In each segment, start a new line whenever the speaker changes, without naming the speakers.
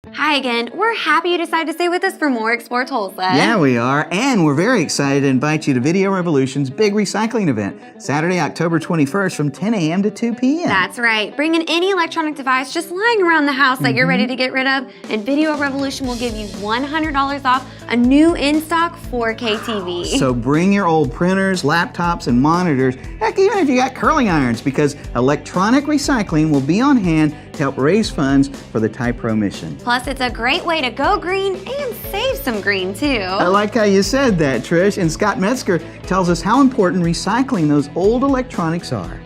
Hi again. We're happy you decided to stay with us for more Explore Tulsa.
Yeah, we are, and we're very excited to invite you to Video Revolution's big recycling event, Saturday, October 21st from 10 a.m. to 2 p.m.
That's right. Bring in any electronic device just lying around the house that you're ready to get rid of, and Video Revolution will give you $100 off a new in-stock 4K TV.
So bring your old printers, laptops, and monitors, heck, even if you got curling irons, because electronic recycling will be on hand to help raise funds for the TyPro mission.
Plus, it's a great way to go green and save some green, too.
I like how you said that, Trish. And Scott Metzger tells us how important recycling those old electronics are.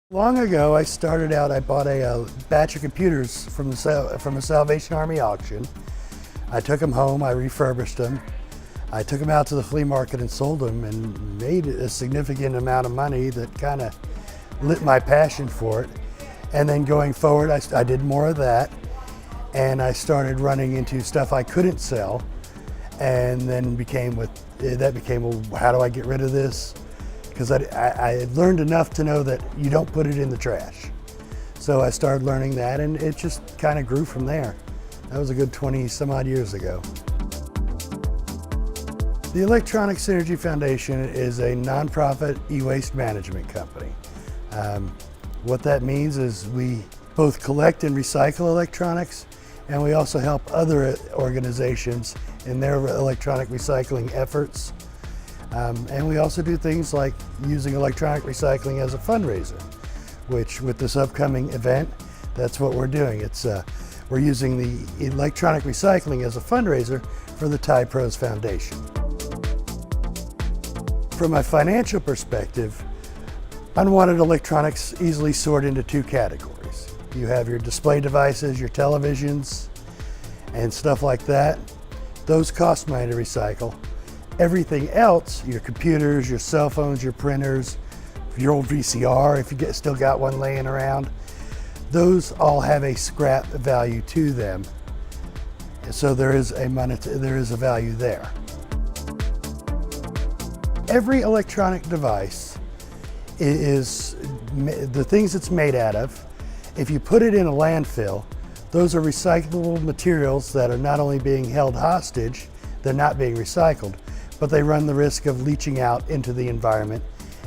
Long ago, I bought a batch of computers from a Salvation Army auction. I took them home, I refurbished them. I took them out to the flea market and sold them and made a significant amount of money that kind of lit my passion for it. And then going forward, I did more of that. And I started running into stuff I couldn't sell, and then that became, well, how do I get rid of this? Because I had learned enough to know that you don't put it in the trash. So I started learning that, and it just kind of grew from there. That was a good 20 some odd years ago. The Electronic Synergy Foundation is a nonprofit e-waste management company. What that means is we both collect and recycle electronics, and we also help other organizations in their electronic recycling efforts. And we also do things like using electronic recycling as a fundraiser, which with this upcoming event, that's what we're doing. We're using the electronic recycling as a fundraiser for the TyPro's Foundation. From a financial perspective, unwanted electronics easily sort into two categories. You have your display devices, your televisions, and stuff like that. Those cost money to recycle. Everything else, your computers, your cell phones, your printers, your old VCR, if you still got one laying around, those all have a scrap value to them. So there is a value there. Every electronic device is the things it's made out of. If you put it in a landfill, those are recyclable materials that are not only being held hostage, they're not being recycled, but they run the risk of leaching out into the environment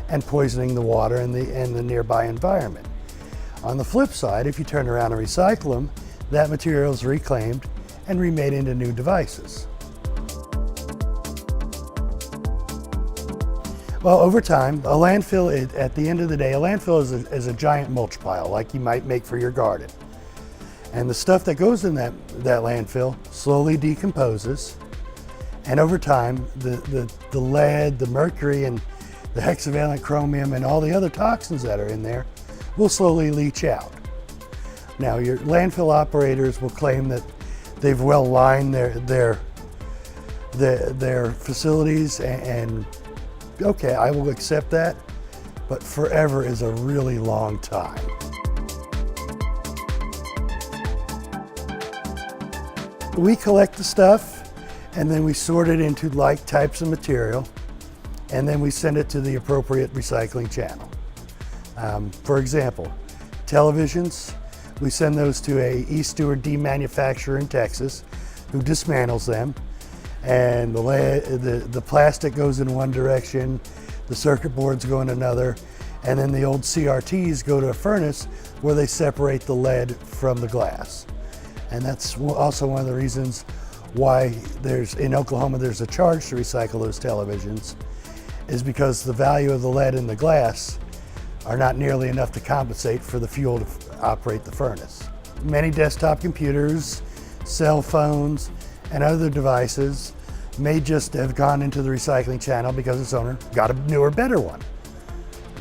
and poisoning the water and the nearby environment. On the flip side, if you turn around and recycle them, that material is reclaimed and remade into new devices. Well, over time, a landfill, at the end of the day, a landfill is a giant mulch pile like you might make for your garden. And the stuff that goes in that landfill slowly decomposes. And over time, the lead, the mercury, and the hexavalent chromium, and all the other toxins that are in there will slowly leach out. Now, your landfill operators will claim that they've well lined their facilities, and okay, I will accept that, but forever is a really long time. We collect the stuff, and then we sort it into like types of material, and then we send it to the appropriate recycling channel. For example, televisions, we send those to a East Stewart manufacturer in Texas who dismantles them. And the plastic goes in one direction, the circuit boards go in another, and then the old CRTs go to a furnace where they separate the lead from the glass. And that's also one of the reasons why in Oklahoma there's a charge to recycle those televisions, is because the value of the lead in the glass are not nearly enough to compensate for the fuel to operate the furnace. Many desktop computers, cell phones, and other devices may just have gone into the recycling channel because its owner got a newer, better one.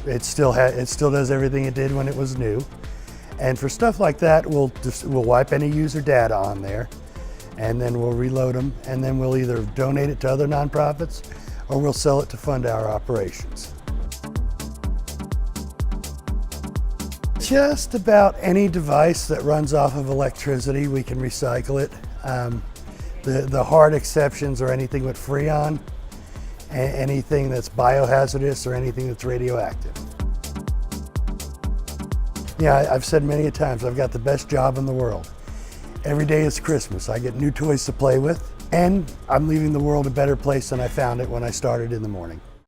It still does everything it did when it was new. And for stuff like that, we'll wipe any user data on there, and then we'll reload them, and then we'll either donate it to other nonprofits or we'll sell it to fund our operations. Just about any device that runs off of electricity, we can recycle it. The hard exceptions are anything with Freon, anything that's biohazardous, or anything that's radioactive. Yeah, I've said many a times, I've got the best job in the world. Every day is Christmas. I get new toys to play with, and I'm leaving the world a better place than I found it when I started in the morning.